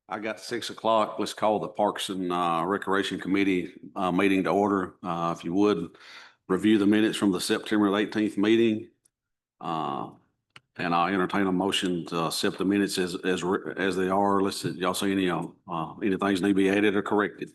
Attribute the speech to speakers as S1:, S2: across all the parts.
S1: I got 6 o'clock. Let's call the Parks and Recreation Committee meeting to order. If you would, review the minutes from the September 18th meeting. And I'll entertain a motion to accept the minutes as they are. Y'all see any things need to be added or corrected?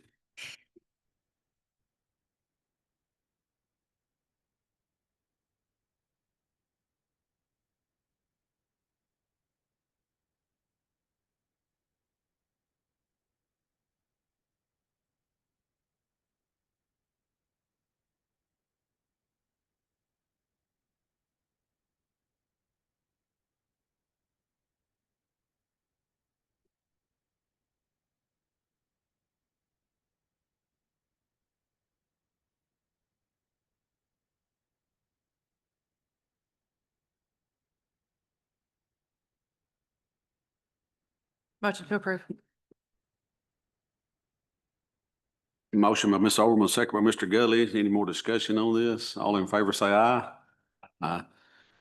S2: Motion to approve.
S1: Motion by Ms. Overman, second by Mr. Gully. Any more discussion on this? All in favor, say aye. Aye.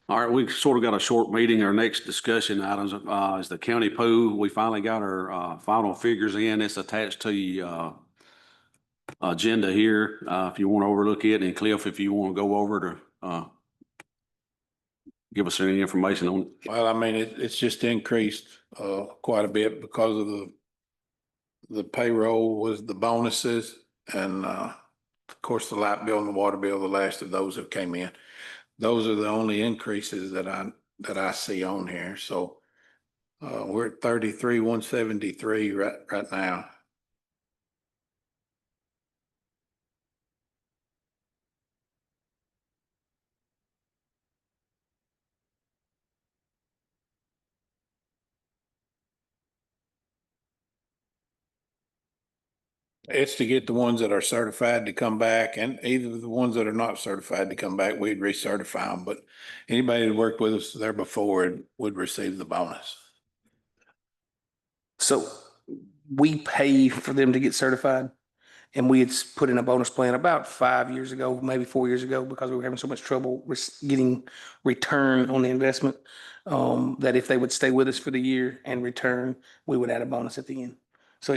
S1: All right, we sort of got a short meeting. Our next discussion items is the county pool. We finally got our final figures in. It's attached to the agenda here. If you want to overlook it, and Cliff, if you want to go over to give us any information on it.
S3: Well, I mean, it's just increased quite a bit because of the payroll was the bonuses and of course the light bill and the water bill, the last of those that came in. Those are the only increases that I see on here. So we're at 33,173 right now. It's to get the ones that are certified to come back, and either the ones that are not certified to come back, we'd recertify them. But anybody that worked with us there before would receive the bonus.
S4: So we pay for them to get certified, and we had put in a bonus plan about 5 years ago, maybe 4 years ago, because we were having so much trouble getting return on the investment, that if they would stay with us for the year and return, we would add a bonus at the end. So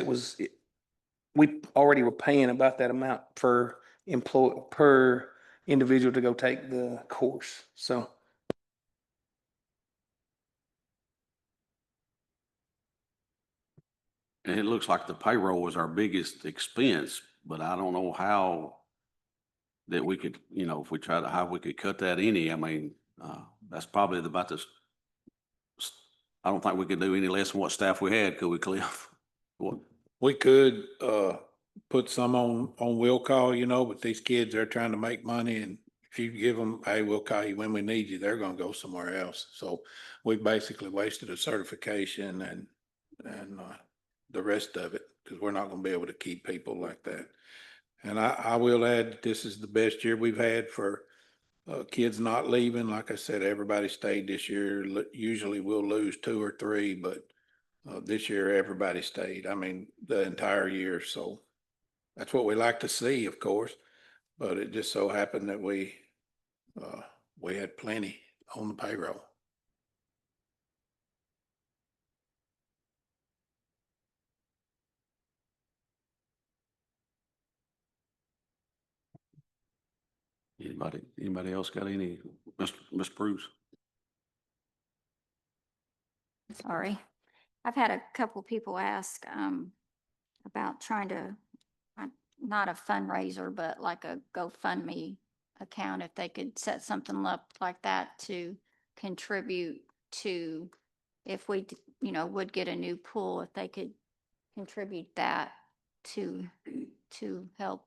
S4: we already were paying about that amount per individual to go take the course. So
S1: And it looks like the payroll was our biggest expense, but I don't know how that we could, if we try to, how we could cut that any. I mean, that's probably about this. I don't think we could do any less than what staff we had, could we, Cliff? What?
S3: We could put some on will call, but these kids, they're trying to make money, and if you give them, hey, we'll call you when we need you, they're gonna go somewhere else. So we basically wasted a certification and the rest of it, because we're not gonna be able to keep people like that. And I will add, this is the best year we've had for kids not leaving. Like I said, everybody stayed this year. Usually we'll lose 2 or 3, but this year everybody stayed. I mean, the entire year. So that's what we like to see, of course. But it just so happened that we had plenty on the payroll.
S1: Anybody else got any? Ms. Bruce?
S5: Sorry. I've had a couple people ask about trying to, not a fundraiser, but like a GoFundMe account, if they could set something up like that to contribute to, if we, would get a new pool, if they could contribute that to help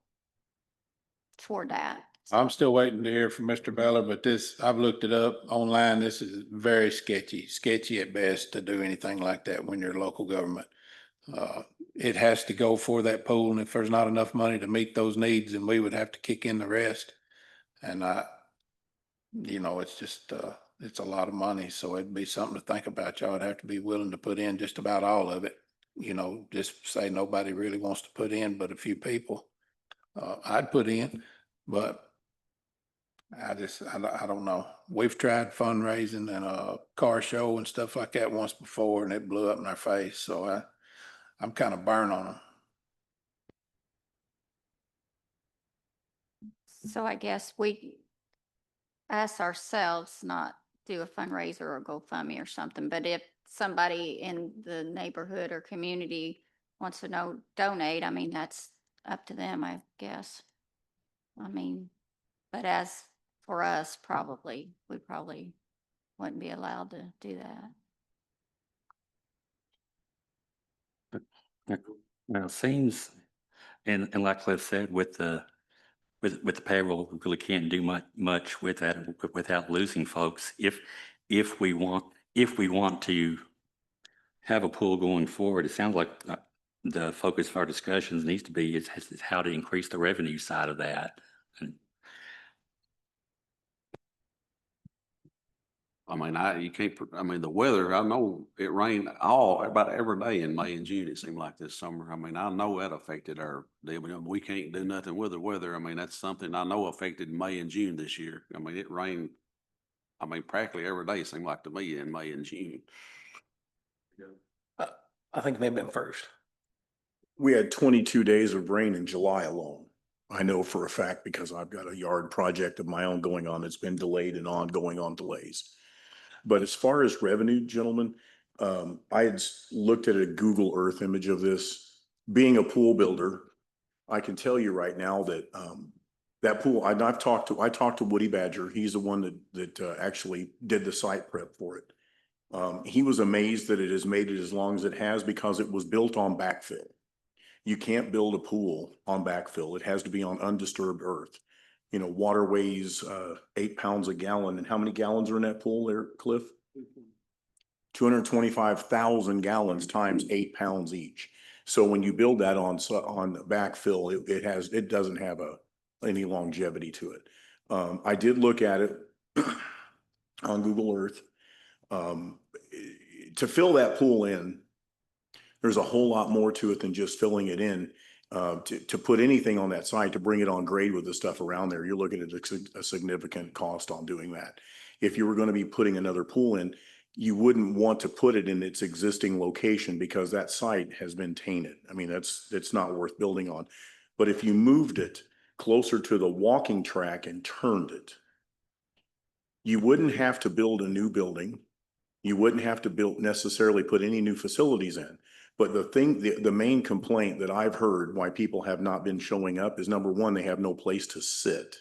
S5: toward that.
S3: I'm still waiting to hear from Mr. Beller, but I've looked it up online. This is very sketchy at best to do anything like that when you're local government. It has to go for that pool, and if there's not enough money to meet those needs, then we would have to kick in the rest. And it's just, it's a lot of money, so it'd be something to think about. Y'all would have to be willing to put in just about all of it. Just say nobody really wants to put in but a few people. I'd put in, but I don't know. We've tried fundraising and a car show and stuff like that once before, and it blew up in our face. So I'm kind of burnt on them.
S5: So I guess us ourselves, not do a fundraiser or GoFundMe or something, but if somebody in the neighborhood or community wants to donate, I mean, that's up to them, I guess. I mean, but as for us, we probably wouldn't be allowed to do that.
S6: Well, it seems, and like Cliff said, with the payroll, we really can't do much with that without losing folks. If we want to have a pool going forward, it sounds like the focus of our discussions needs to be is how to increase the revenue side of that. And
S1: I mean, you can't, I mean, the weather, I know it rained about every day in May and June, it seemed like this summer. I mean, I know that affected our deal. We can't do nothing with the weather. I mean, that's something I know affected May and June this year. I mean, it rained, I mean, practically every day, it seemed like to me in May and June.
S4: I think it may have been first.
S7: We had 22 days of rain in July alone. I know for a fact because I've got a yard project of my own going on that's been delayed and ongoing on delays. But as far as revenue, gentlemen, I had looked at a Google Earth image of this. Being a pool builder, I can tell you right now that that pool, I talked to Woody Badger. He's the one that actually did the site prep for it. He was amazed that it has made it as long as it has because it was built on backfill. You can't build a pool on backfill. It has to be on undisturbed earth. You know, water weighs 8 pounds a gallon. And how many gallons are in that pool there, Cliff? 225,000 gallons times 8 pounds each. So when you build that on backfill, it doesn't have any longevity to it. I did look at it on Google Earth. To fill that pool in, there's a whole lot more to it than just filling it in. To put anything on that site, to bring it on grade with the stuff around there, you're looking at a significant cost on doing that. If you were going to be putting another pool in, you wouldn't want to put it in its existing location because that site has been tainted. I mean, it's not worth building on. But if you moved it closer to the walking track and turned it, you wouldn't have to build a new building. You wouldn't have to necessarily put any new facilities in. But the main complaint that I've heard why people have not been showing up is, number one, they have no place to sit.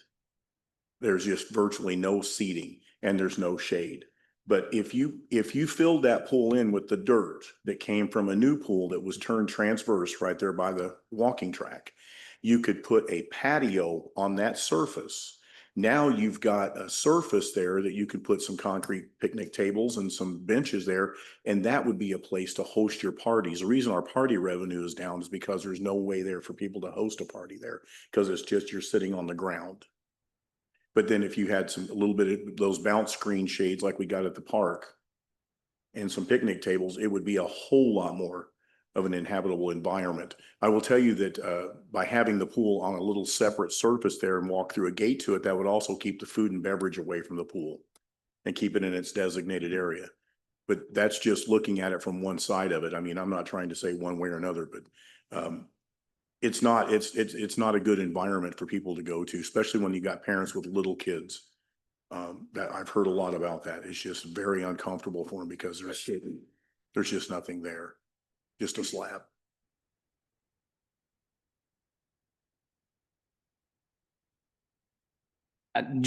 S7: There's just virtually no seating and there's no shade. But if you filled that pool in with the dirt that came from a new pool that was turned transverse right there by the walking track, you could put a patio on that surface. Now you've got a surface there that you could put some concrete picnic tables and some benches there, and that would be a place to host your parties. The reason our party revenue is down is because there's no way there for people to host a party there because it's just you're sitting on the ground. But then if you had a little bit of those bounce screen shades like we got at the park and some picnic tables, it would be a whole lot more of an inhabitable environment. I will tell you that by having the pool on a little separate surface there and walk through a gate to it, that would also keep the food and beverage away from the pool and keep it in its designated area. But that's just looking at it from one side of it. I mean, I'm not trying to say one way or another, but it's not a good environment for people to go to, especially when you got parents with little kids. That I've heard a lot about that. It's just very uncomfortable for them because there's just nothing there. Just a slab.
S4: I like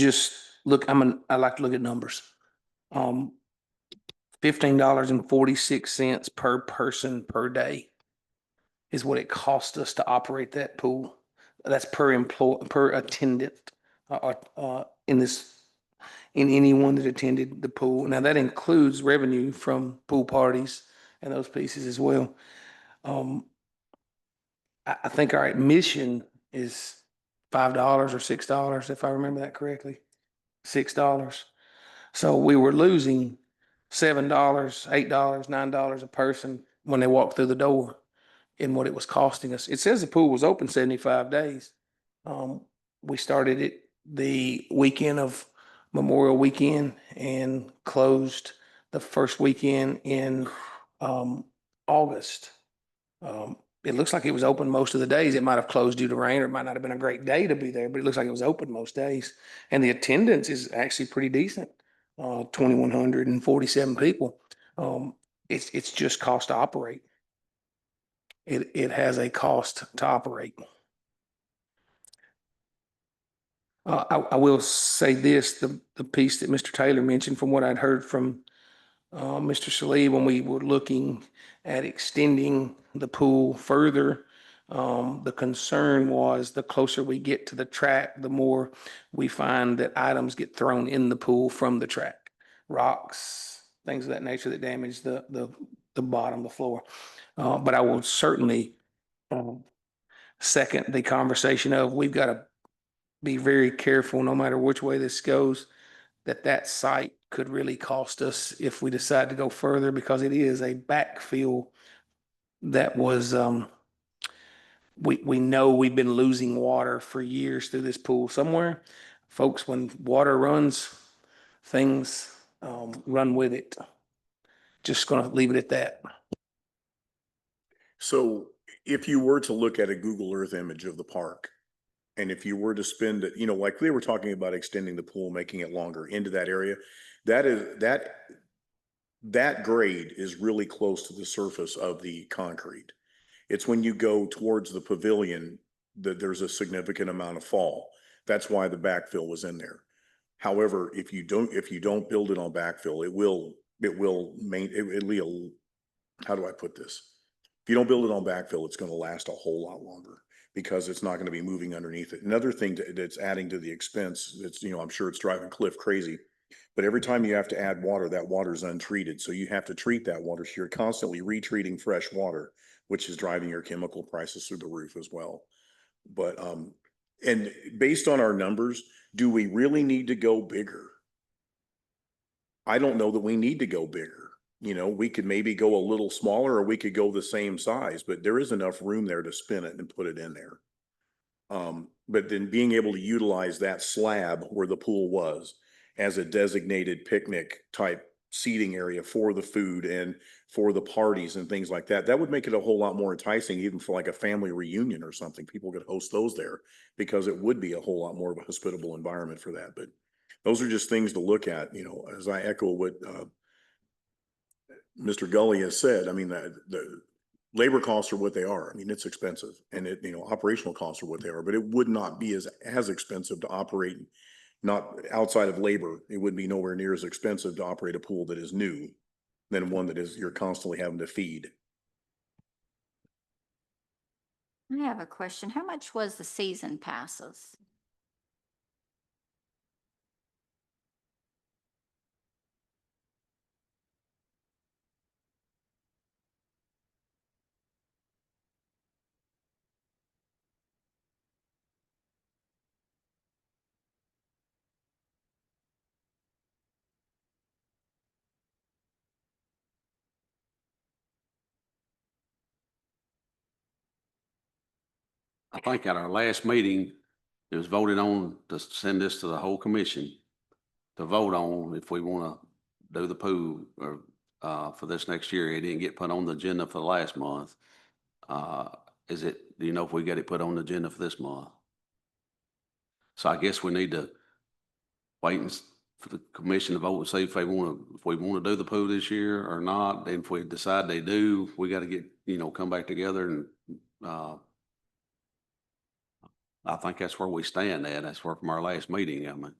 S4: to look at numbers. $15.46 per person per day is what it cost us to operate that pool. That's per attendant, in anyone that attended the pool. Now that includes revenue from pool parties and those pieces as well. I think our admission is $5 or $6, if I remember that correctly. $6. So we were losing $7, $8, $9 a person when they walked through the door in what it was costing us. It says the pool was open 75 days. We started it the weekend of Memorial Weekend and closed the first weekend in August. It looks like it was open most of the days. It might have closed due to rain, or it might not have been a great day to be there, but it looks like it was open most days. And the attendance is actually pretty decent. 2,147 people. It's just cost to operate. It has a cost to operate. I will say this, the piece that Mr. Taylor mentioned, from what I'd heard from Mr. Salih, when we were looking at extending the pool further, the concern was the closer we get to the track, the more we find that items get thrown in the pool from the track. Rocks, things of that nature that damage the bottom, the floor. But I will certainly second the conversation of, we've got to be very careful, no matter which way this goes, that site could really cost us if we decide to go further, because it is a backfill that was, we know we've been losing water for years through this pool somewhere. Folks, when water runs, things, run with it. Just gonna leave it at that.
S7: So if you were to look at a Google Earth image of the park, and if you were to spend it, you know, like they were talking about extending the pool, making it longer into that area, that grade is really close to the surface of the concrete. It's when you go towards the pavilion that there's a significant amount of fall. That's why the backfill was in there. However, if you don't build it on backfill, how do I put this? If you don't build it on backfill, it's going to last a whole lot longer, because it's not going to be moving underneath it. Another thing that's adding to the expense, it's, you know, I'm sure it's driving Cliff crazy, but every time you have to add water, that water is untreated. So you have to treat that water. So you're constantly retreating fresh water, which is driving your chemical prices through the roof as well. But, and based on our numbers, do we really need to go bigger? I don't know that we need to go bigger. You know, we could maybe go a little smaller, or we could go the same size, but there is enough room there to spin it and put it in there. But then being able to utilize that slab where the pool was as a designated picnic type seating area for the food and for the parties and things like that, that would make it a whole lot more enticing, even for like a family reunion or something. People could host those there, because it would be a whole lot more of a hospitable environment for that. But those are just things to look at, you know, as I echo what Mr. Gully has said. I mean, the labor costs are what they are. I mean, it's expensive, and it, you know, operational costs are what they are, but it would not be as expensive to operate, not outside of labor. It would be nowhere near as expensive to operate a pool that is new than one that is, you're constantly having to feed.
S5: I have a question. How much was the season passes?
S1: I think at our last meeting, it was voted on to send this to the whole commission to vote on if we want to do the pool or for this next year. It didn't get put on the agenda for the last month. Do you know if we get it put on the agenda for this month? So I guess we need to wait for the commission to vote and see if we want to do the pool this year or not. And if we decide they do, we got to get, you know, come back together and I think that's where we stand at. That's where from our last meeting, I mean.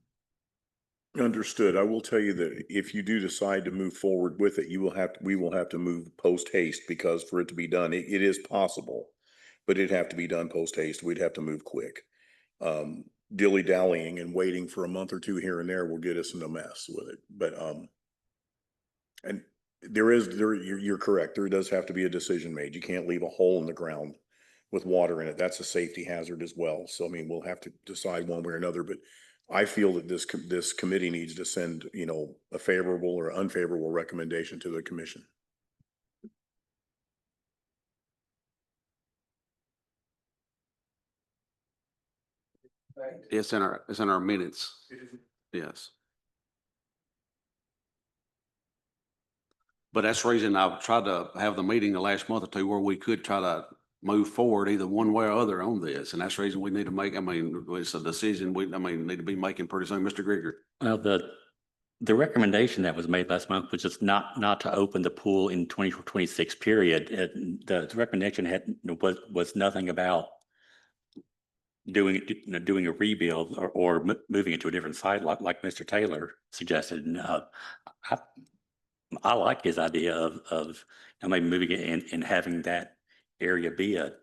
S7: Understood. I will tell you that if you do decide to move forward with it, we will have to move post haste, because for it to be done, it is possible, but it'd have to be done post haste. We'd have to move quick. Dilly dallying and waiting for a month or two here and there will get us in a mess with it. But, and you're correct. There does have to be a decision made. You can't leave a hole in the ground with water in it. That's a safety hazard as well. So, I mean, we'll have to decide one way or another, but I feel that this committee needs to send, you know, a favorable or unfavorable recommendation to the commission.
S1: It's in our minutes. Yes. But that's the reason I've tried to have the meeting the last month or two where we could try to move forward either one way or other on this. And that's the reason we need to make, I mean, it's a decision need to be making pretty soon. Mr. Grigger.
S6: Well, the recommendation that was made last month was just not to open the pool in 2026 period. The recommendation was nothing about doing a rebuild or moving it to a different site like Mr. Taylor suggested. And, I like his idea of maybe moving it and having that area be of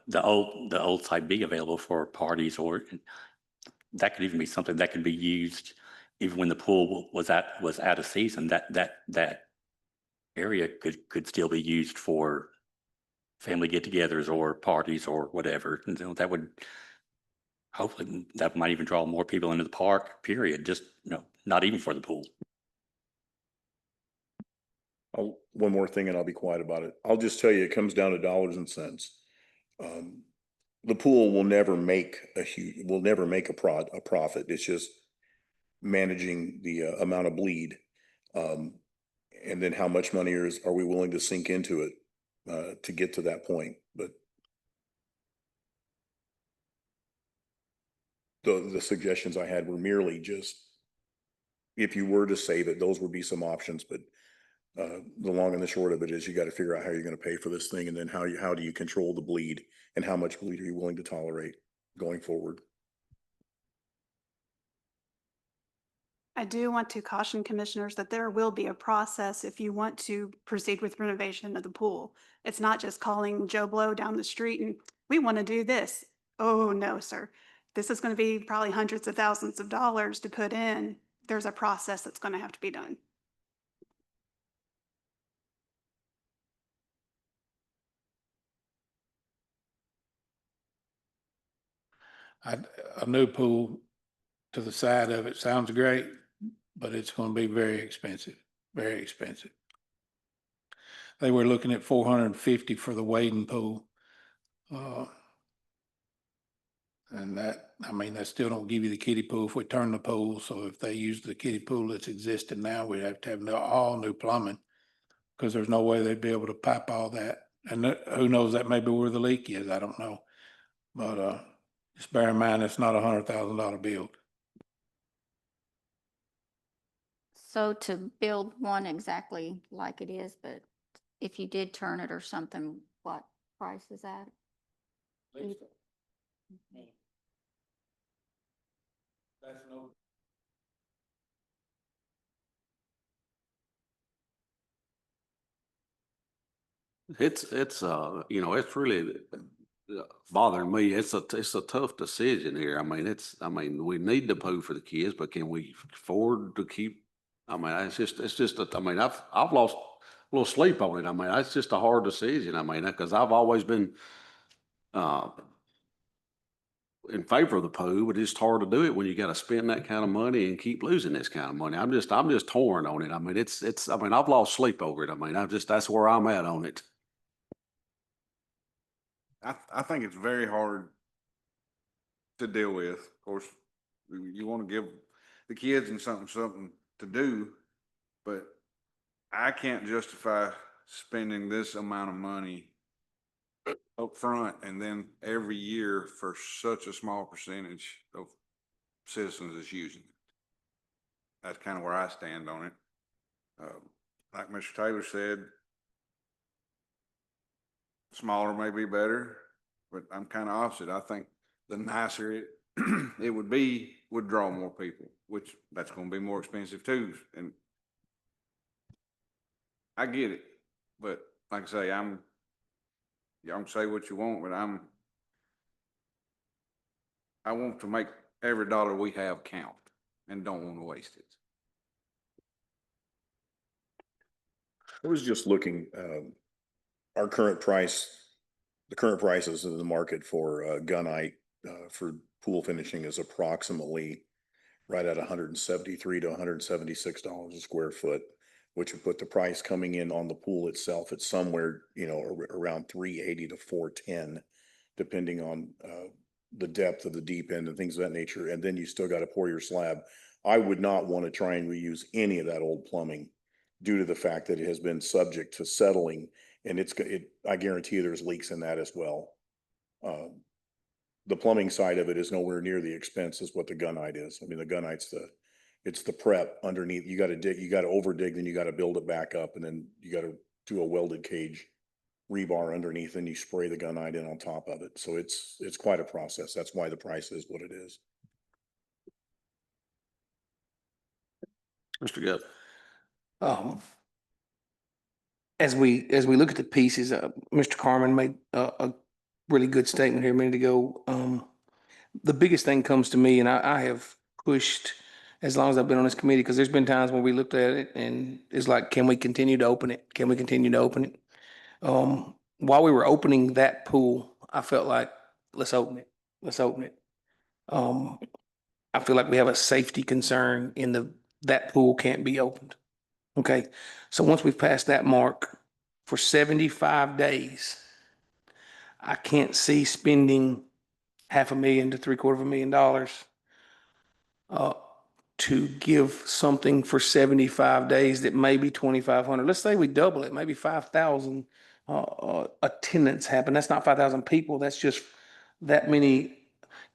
S6: the old site be available for parties, or that could even be something that could be used even when the pool was out of season. That area could still be used for family get-togethers or parties or whatever. And so that would hopefully that might even draw more people into the park. Period. Just not even for the pool.
S7: One more thing and I'll be quiet about it. I'll just tell you, it comes down to dollars and cents. The pool will never make a profit. It's just managing the amount of bleed. And then how much money are we willing to sink into it to get to that point? But the suggestions I had were merely just, if you were to save it, those would be some options, but the long and the short of it is you got to figure out how you're going to pay for this thing, and then how do you control the bleed, and how much bleed are you willing to tolerate going forward?
S8: I do want to caution commissioners that there will be a process if you want to proceed with renovation of the pool. It's not just calling Joe Blow down the street and we want to do this. Oh, no, sir. This is going to be probably hundreds of thousands of dollars to put in. There's a process that's going to have to be done.
S3: A new pool to the side of it sounds great, but it's going to be very expensive, very expensive. They were looking at 450 for the wading pool. And that still don't give you the kiddie pool if we turn the pool. So if they use the kiddie pool that's existing now, we'd have to have all new plumbing, because there's no way they'd be able to pipe all that. And who knows, that may be where the leak is. I don't know. But just bear in mind, it's not $100,000 build.
S5: So to build one exactly like it is, but if you did turn it or something, what price is that?
S1: It's it's really bothering me. It's a tough decision here. I mean, we need the pool for the kids, but can we afford to keep? I mean, I've lost a little sleep on it. I mean, it's just a hard decision. I mean, because I've always been in favor of the pool, but it's hard to do it when you got to spend that kind of money and keep losing this kind of money. I'm just torn on it. I mean, I've lost sleep over it. I mean, that's where I'm at on it.
S9: I think it's very hard to deal with. Of course, you want to give the kids and something to do, but I can't justify spending this amount of money up front and then every year for such a small percentage of citizens that's using it. That's kind of where I stand on it. Like Mr. Taylor said, smaller may be better, but I'm kind of opposite. I think the nicer it would draw more people, which that's going to be more expensive too. And I get it, but like I say, y'all can say what you want, but I want to make every dollar we have count and don't want to waste it.
S7: I was just looking, the current prices in the market for gunite for pool finishing is approximately right at $173 to $176 a square foot, which would put the price coming in on the pool itself at somewhere, around $380 to $410, depending on the depth of the deep end and things of that nature. And then you still got to pour your slab. I would not want to try and reuse any of that old plumbing due to the fact that it has been subject to settling, and I guarantee you there's leaks in that as well. The plumbing side of it is nowhere near the expense as what the gunite is. I mean, the gunite's it's the prep underneath. You gotta dig, you gotta over dig, then you gotta build it back up, and then you gotta do a welded cage rebar underneath, and you spray the gunite in on top of it. So it's quite a process. That's why the price is what it is.
S1: Mr. Guthrie.
S4: As we look at the pieces, Mr. Carmen made a really good statement here a minute ago. The biggest thing comes to me, and I have pushed as long as I've been on this committee, because there's been times when we looked at it and it's like, can we continue to open it? Can we continue to open it? While we were opening that pool, I felt like, let's open it. Let's open it. I feel like we have a safety concern in that pool can't be opened. Okay, so once we've passed that mark for 75 days, I can't see spending $500,000 to $750,000 to give something for 75 days that may be 2,500. Let's say we double it, maybe 5,000 attendance happen. That's not 5,000 people. That's just that many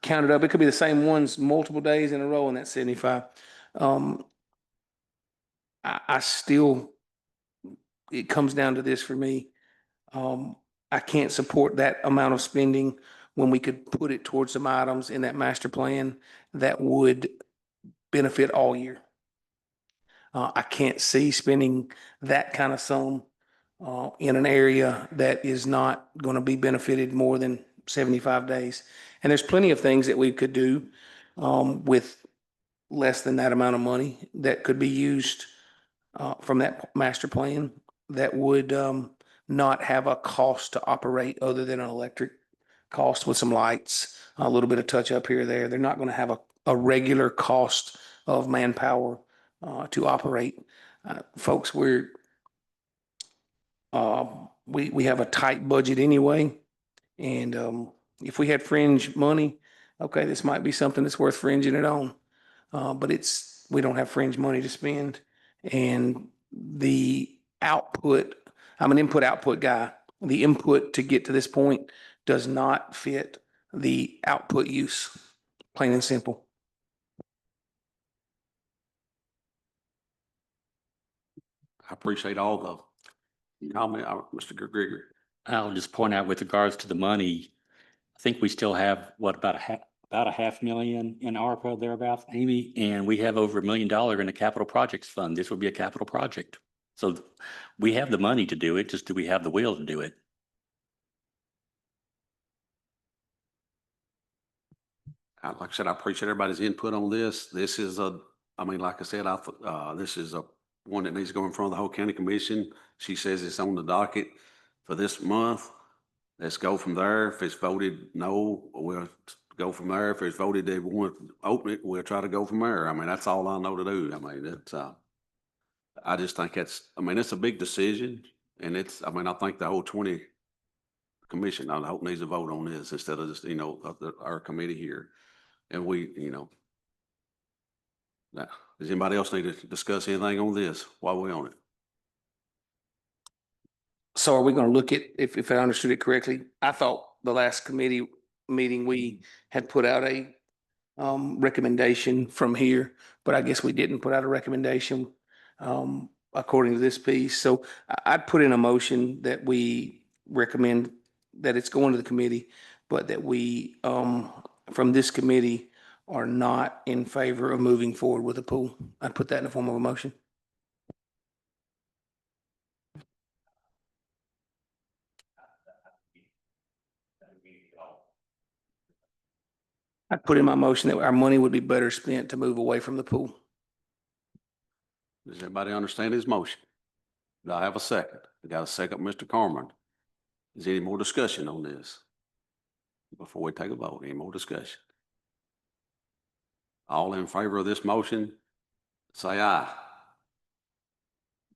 S4: counted up. It could be the same ones multiple days in a row in that 75. I still, it comes down to this for me. I can't support that amount of spending when we could put it towards some items in that master plan that would benefit all year. I can't see spending that kind of sum in an area that is not going to be benefited more than 75 days. And there's plenty of things that we could do with less than that amount of money that could be used from that master plan that would not have a cost to operate other than an electric cost with some lights, a little bit of touch up here or there. They're not going to have a regular cost of manpower to operate. Folks, we have a tight budget anyway. And if we had fringe money, okay, this might be something that's worth fringing it on. But we don't have fringe money to spend. And the output, I'm an input output guy. The input to get to this point does not fit the output use, plain and simple.
S1: I appreciate all the comment, Mr. Gregory.
S6: I'll just point out with regards to the money, I think we still have, what, about a $500,000 in ARPA thereabouts, Amy? And we have over $1 million in the capital projects fund. This would be a capital project. So we have the money to do it, just do we have the will to do it?
S1: Like I said, I appreciate everybody's input on this. This is like I said, this is one that needs to go in front of the whole county commission. She says it's on the docket for this month. Let's go from there. If it's voted no, we'll go from there. If it's voted they want to open it, we'll try to go from there. I mean, that's all I know to do. I mean, I just think it's a big decision, and I think the whole 20 commission, I hope needs to vote on this instead of just, our committee here. And now, does anybody else need to discuss anything on this while we're on it?
S4: So are we going to look at, if I understood it correctly, I thought the last committee meeting, we had put out a recommendation from here, but I guess we didn't put out a recommendation according to this piece. So I'd put in a motion that we recommend that it's going to the committee, but that we, from this committee, are not in favor of moving forward with a pool. I'd put that in the form of a motion. I'd put in my motion that our money would be better spent to move away from the pool.
S1: Does everybody understand his motion? Do I have a second? I got a second, Mr. Carmen. Is there any more discussion on this? Before we take a vote, any more discussion? All in favor of this motion, say aye.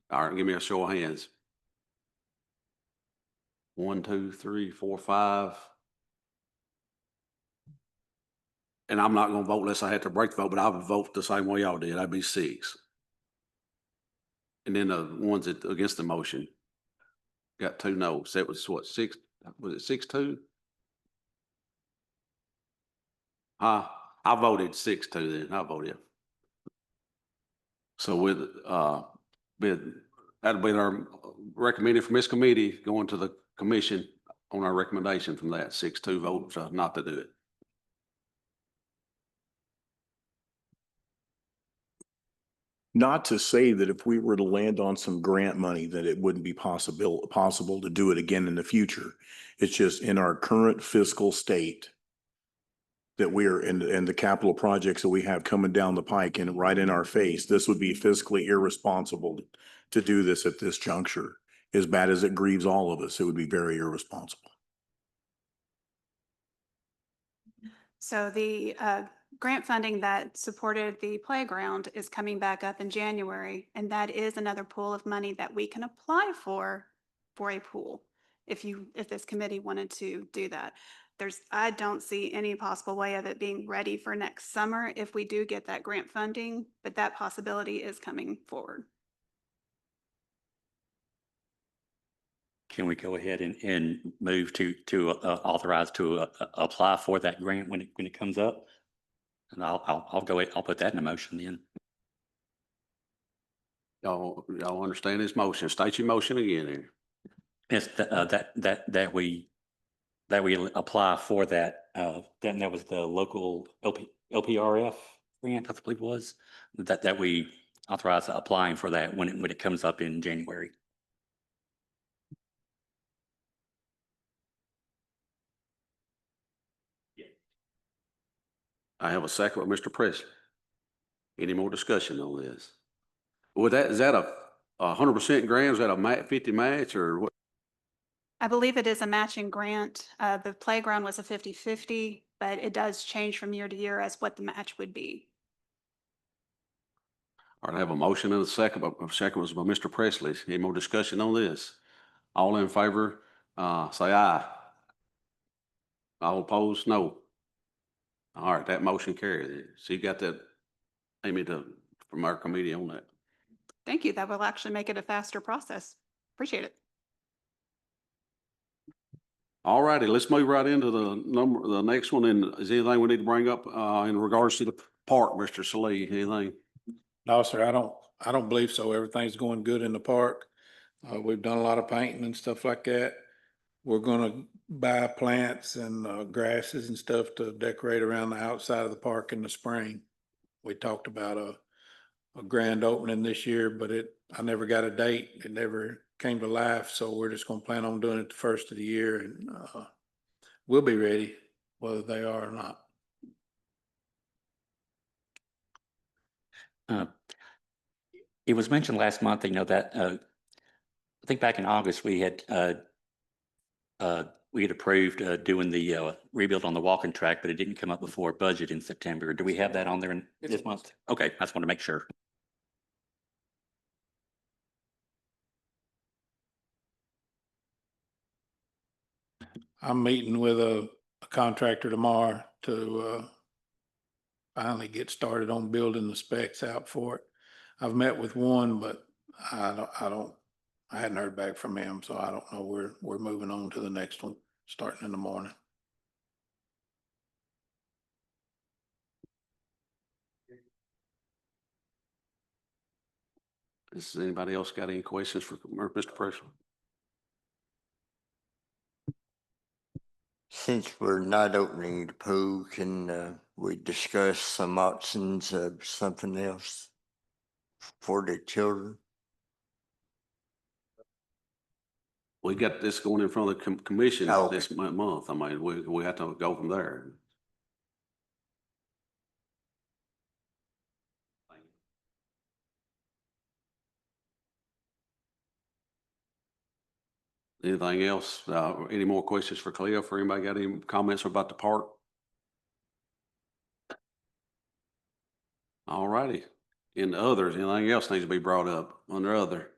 S1: All right, give me a show of hands. 1, 2, 3, 4, 5. And I'm not gonna vote unless I had to break the vote, but I would vote the same way y'all did. I'd be 6. And then the ones that against the motion got 2 no's. That was what, 6, was it 6-2? I voted 6-2 then. I voted. So with, that'll be our recommended from this committee going to the commission on our recommendation from that 6-2 vote, not to do it.
S7: Not to say that if we were to land on some grant money, that it wouldn't be possible to do it again in the future. It's just in our current fiscal state that we're in the capital projects that we have coming down the pike and right in our face, this would be fiscally irresponsible to do this at this juncture. As bad as it grieves all of us, it would be very irresponsible.
S8: So the grant funding that supported the playground is coming back up in January, and that is another pool of money that we can apply for a pool, if this committee wanted to do that. I don't see any possible way of it being ready for next summer if we do get that grant funding, but that possibility is coming forward.
S6: Can we go ahead and move to authorize to apply for that grant when it comes up? And I'll go ahead, I'll put that in a motion then.
S1: Y'all understand this motion? State your motion again here.
S6: Yes, that we apply for that, that was the local LPRF grant, I believe it was, that we authorize applying for that when it comes up in January.
S1: I have a second with Mr. Presley. Any more discussion on this? Is that a 100% grant? Is that a 50 match or what?
S8: I believe it is a matching grant. The playground was a 50-50, but it does change from year to year as what the match would be.
S1: All right, I have a motion and a second, but second was by Mr. Presley. Any more discussion on this? All in favor, say aye. All opposed, no. All right, that motion carried. So you got that, Amy, from our committee on that.
S8: Thank you. That will actually make it a faster process. Appreciate it.
S1: All righty, let's move right into the next one. And is anything we need to bring up, in regards to the park, Mr. Salee? Anything?
S3: No, sir, I don't believe so. Everything's going good in the park. We've done a lot of painting and stuff like that. We're gonna buy plants and grasses and stuff to decorate around the outside of the park in the spring. We talked about a grand opening this year, but I never got a date. It never came to life, so we're just gonna plan on doing it the first of the year, and we'll be ready whether they are or not.
S6: It was mentioned last month, that I think back in August, we had approved doing the rebuild on the walking track, but it didn't come up before budget in September. Do we have that on there in this month? Okay, I just want to make sure.
S3: I'm meeting with a contractor tomorrow to finally get started on building the specs out for it. I've met with one, but I hadn't heard back from him, so I don't know. We're moving on to the next one, starting in the morning.
S1: Does anybody else got any questions for Mr. Presley?
S10: Since we're not opening the pool, can we discuss some options of something else for the children?
S1: We got this going in front of the commission
S10: Okay.
S1: this month. I mean, we have to go from there. Anything else? Any more questions for Cliff or anybody got any comments about the park? All righty. In the others, anything else needs to be brought up under other?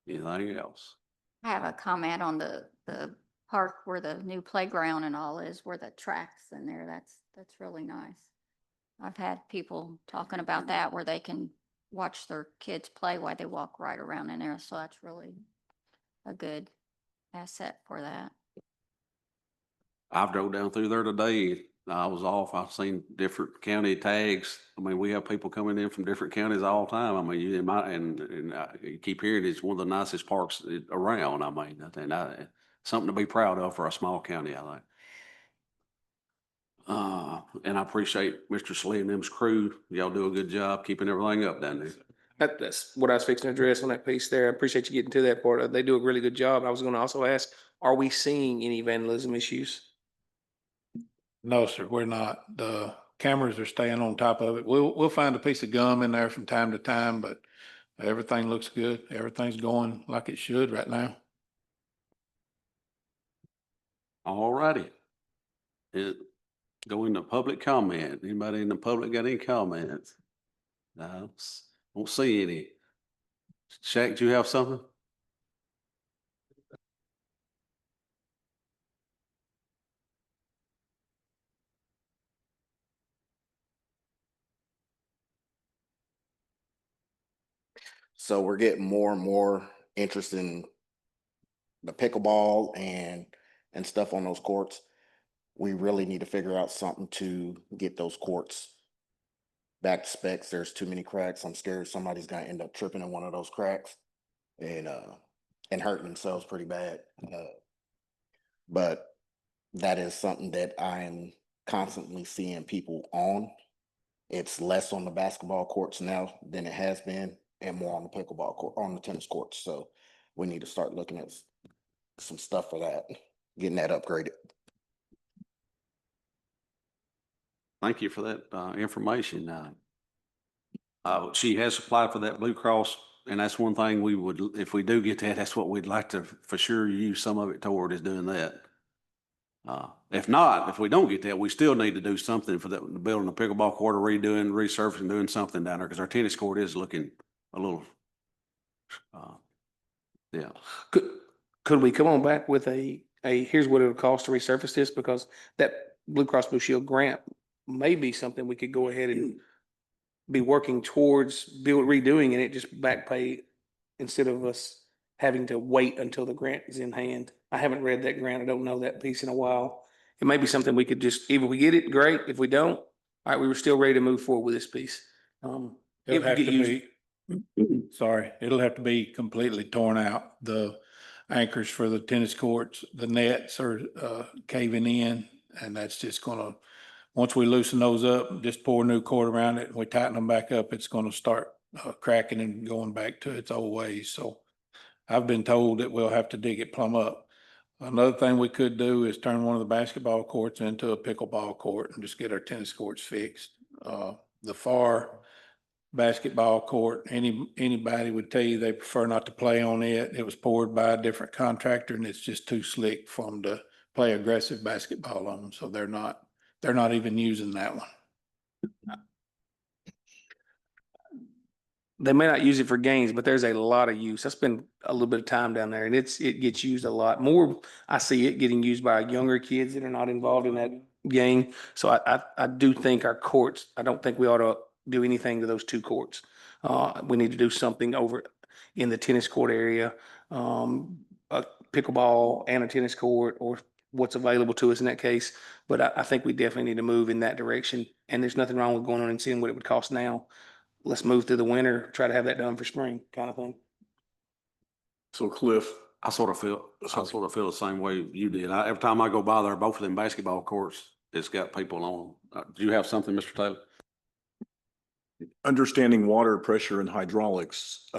S1: Anything else?
S5: I have a comment on the park where the new playground and all is, where the tracks in there. That's really nice. I've had people talking about that where they can watch their kids play while they walk right around in there. So that's really a good asset for that.
S1: I've drove down through there today. I was off. I've seen different county tags. I mean, we have people coming in from different counties all the time. I mean, you keep hearing it's one of the nicest parks around. I mean, something to be proud of for a small county, I think. And I appreciate Mr. Slee and them's crew. Y'all do a good job keeping everything up down there.
S4: That's what I was fixing to address on that piece there. I appreciate you getting to that part. They do a really good job. I was gonna also ask, are we seeing any vandalism issues?
S3: No, sir, we're not. The cameras are staying on top of it. We'll find a piece of gum in there from time to time, but everything looks good. Everything's going like it should right now.
S1: All righty. Go into public comment. Anybody in the public got any comments? No, won't see any. Shaq, do you have something?
S11: So we're getting more and more interest in the pickleball and stuff on those courts. We really need to figure out something to get those courts back to specs. There's too many cracks. I'm scared somebody's gonna end up tripping in one of those cracks and hurting themselves pretty bad. But that is something that I'm constantly seeing people on. It's less on the basketball courts now than it has been, and more on the pickleball court, on the tennis courts. So we need to start looking at some stuff for that, getting that upgraded.
S1: Thank you for that information. She has applied for that Blue Cross, and that's one thing we would, if we do get that, that's what we'd like to for sure use some of it toward is doing that. If not, if we don't get that, we still need to do something for that, building a pickleball court or redoing, resurfacing, doing something down there because our tennis court is looking a little, yeah.
S4: Could we come on back with here's what it'll cost to resurface this? Because that Blue Cross Blue Shield grant may be something we could go ahead and be working towards redoing, and it just back pay instead of us having to wait until the grant is in hand. I haven't read that grant. I don't know that piece in a while. It may be something we could just, if we get it, great. If we don't, all right, we were still ready to move forward with this piece.
S3: It'll
S4: It
S3: have
S4: get
S3: to
S4: used-
S3: be, sorry, it'll have to be completely torn out. The anchors for the tennis courts, the nets are caving in, and that's just gonna, once we loosen those up, just pour a new cord around it, and we tighten them back up, it's gonna start cracking and going back to its old ways. So I've been told that we'll have to dig it plumb up. Another thing we could do is turn one of the basketball courts into a pickleball court and just get our tennis courts fixed. The far basketball court, anybody would tell you they prefer not to play on it. It was poured by a different contractor and it's just too slick for them to play aggressive basketball on. So they're not even using that one.
S4: They may not use it for games, but there's a lot of use. I spend a little bit of time down there and it gets used a lot more. I see it getting used by younger kids that are not involved in that game. So I do think our courts, I don't think we ought to do anything to those two courts. We need to do something over in the tennis court area, a pickleball and a tennis court or what's available to us in that case. But I think we definitely need to move in that direction. And there's nothing wrong with going on and seeing what it would cost now. Let's move through the winter, try to have that done for spring kind of thing.
S7: So Cliff,
S1: I sort of feel the same way you did. Every time I go by there, both of them basketball courts, it's got people on them. Do you have something, Mr. Taylor?
S7: understanding water pressure and hydraulics,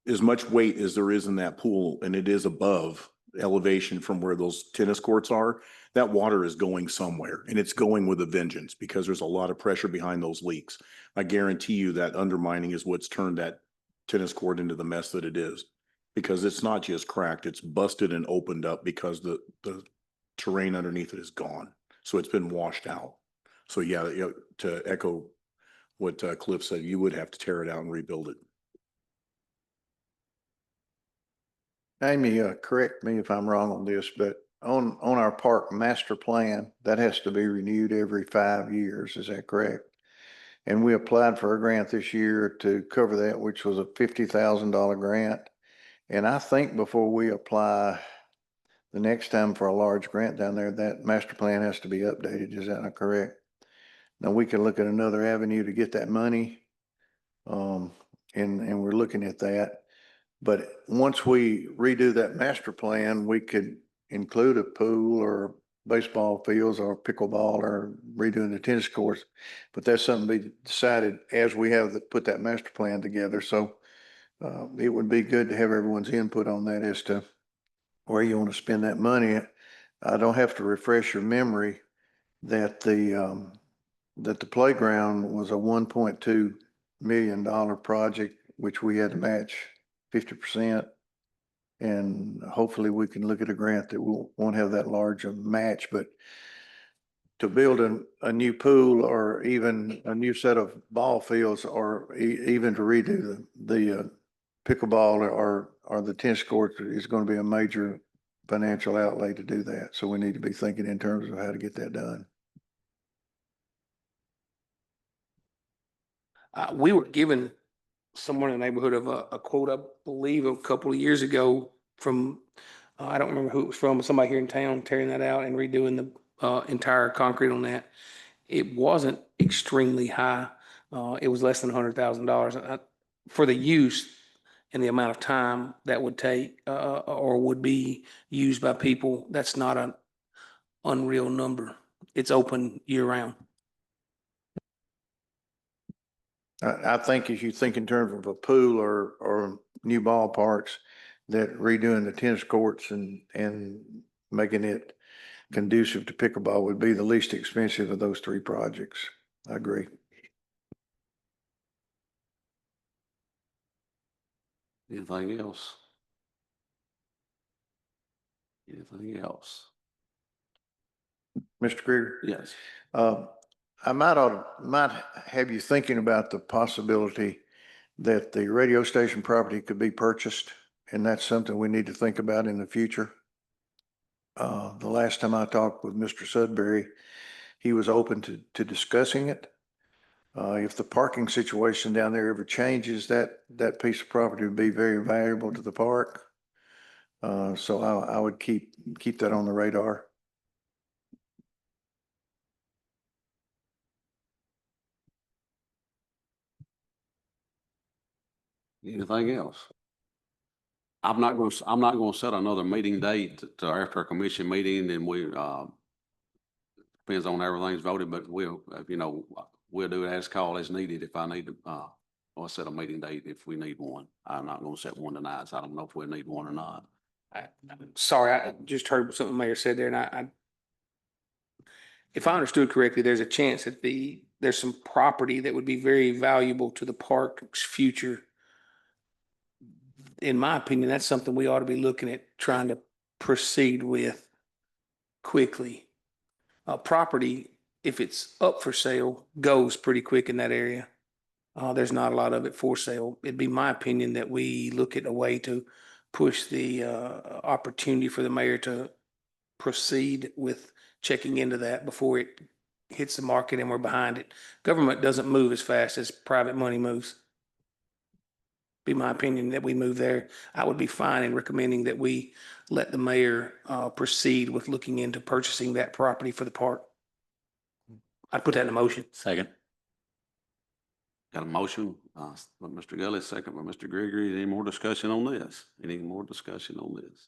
S7: as much weight as there is in that pool, and it is above elevation from where those tennis courts are, that water is going somewhere, and it's going with a vengeance because there's a lot of pressure behind those leaks. I guarantee you that undermining is what's turned that tennis court into the mess that it is. Because it's not just cracked, it's busted and opened up because the terrain underneath it is gone. So it's been washed out. So yeah, to echo what Cliff said, you would have to tear it out and rebuild it.
S12: Amy, correct me if I'm wrong on this, but on our park master plan, that has to be renewed every 5 years. Is that correct? And we applied for a grant this year to cover that, which was a $50,000 grant. And I think before we apply the next time for a large grant down there, that master plan has to be updated. Is that not correct? Now, we can look at another avenue to get that money. And we're looking at that. But once we redo that master plan, we could include a pool or baseball fields or pickleball or redoing the tennis courts. But that's something to be decided as we have put that master plan together. So it would be good to have everyone's input on that as to where you want to spend that money. I don't have to refresh your memory that the playground was a $1.2 million project, which we had to match 50%. And hopefully we can look at a grant that won't have that large a match, but to build a new pool or even a new set of ball fields or even to redo the pickleball or the tennis courts is going to be a major financial outlay to do that. So we need to be thinking in terms of how to get that done.
S4: We were given somewhere in the neighborhood of a quote, I believe, a couple of years ago from, I don't remember who it was from, somebody here in town tearing that out and redoing the entire concrete on that. It wasn't extremely high. It was less than $100,000 for the use and the amount of time that would take or would be used by people. That's not an unreal number. It's open year round.
S12: I think if you think in terms of a pool or new ballparks, that redoing the tennis courts and making it conducive to pickleball would be the least expensive of those three projects. I agree.
S1: Anything else? Anything else?
S12: Mr. Krieger?
S1: Yes.
S12: I might have you thinking about the possibility that the radio station property could be purchased, and that's something we need to think about in the future. The last time I talked with Mr. Sudbury, he was open to discussing it. If the parking situation down there ever changes, that piece of property would be very valuable to the park. So I would keep that on the radar.
S1: Anything else? I'm not going to set another meeting date to after our commission meeting, and we, depends on everything's voted, but we'll do it as call as needed if I need to, or set a meeting date if we need one. I'm not going to set one tonight, so I don't know if we need one or not.
S4: Sorry, I just heard something the mayor said there, and if I understood correctly, there's a chance that there's some property that would be very valuable to the park's future. In my opinion, that's something we ought to be looking at trying to proceed with quickly. Property, if it's up for sale, goes pretty quick in that area. There's not a lot of it for sale. It'd be my opinion that we look at a way to push the opportunity for the mayor to proceed with checking into that before it hits the market and we're behind it. Government doesn't move as fast as private money moves. Be my opinion that we move there. I would be fine in recommending that we let the mayor proceed with looking into purchasing that property for the park. I'd put that in a motion.
S6: Second.
S1: Got a motion, by Mr. Gully, second by Mr. Gregory. Any more discussion on this? Any more discussion on this?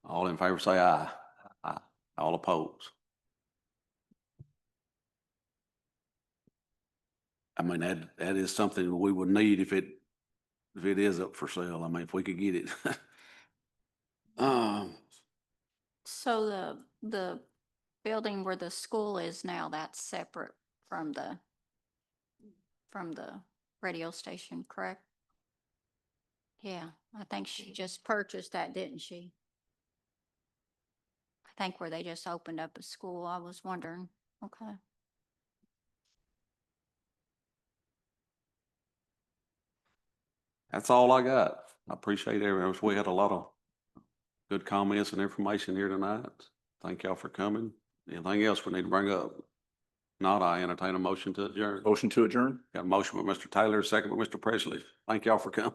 S1: All in favor say aye. Aye. All opposed? I mean, that is something we would need if it is up for sale. I mean, if we could get it.
S5: So the building where the school is now, that's separate from the radio station, correct? Yeah, I think she just purchased that, didn't she? I think where they just opened up a school, I was wondering, okay.
S1: That's all I got. I appreciate everyone. We had a lot of good comments and information here tonight. Thank y'all for coming. Anything else we need to bring up? Not, I entertain a motion to adjourn.
S7: Motion to adjourn?
S1: Got a motion by Mr. Taylor, second by Mr. Presley. Thank y'all for coming.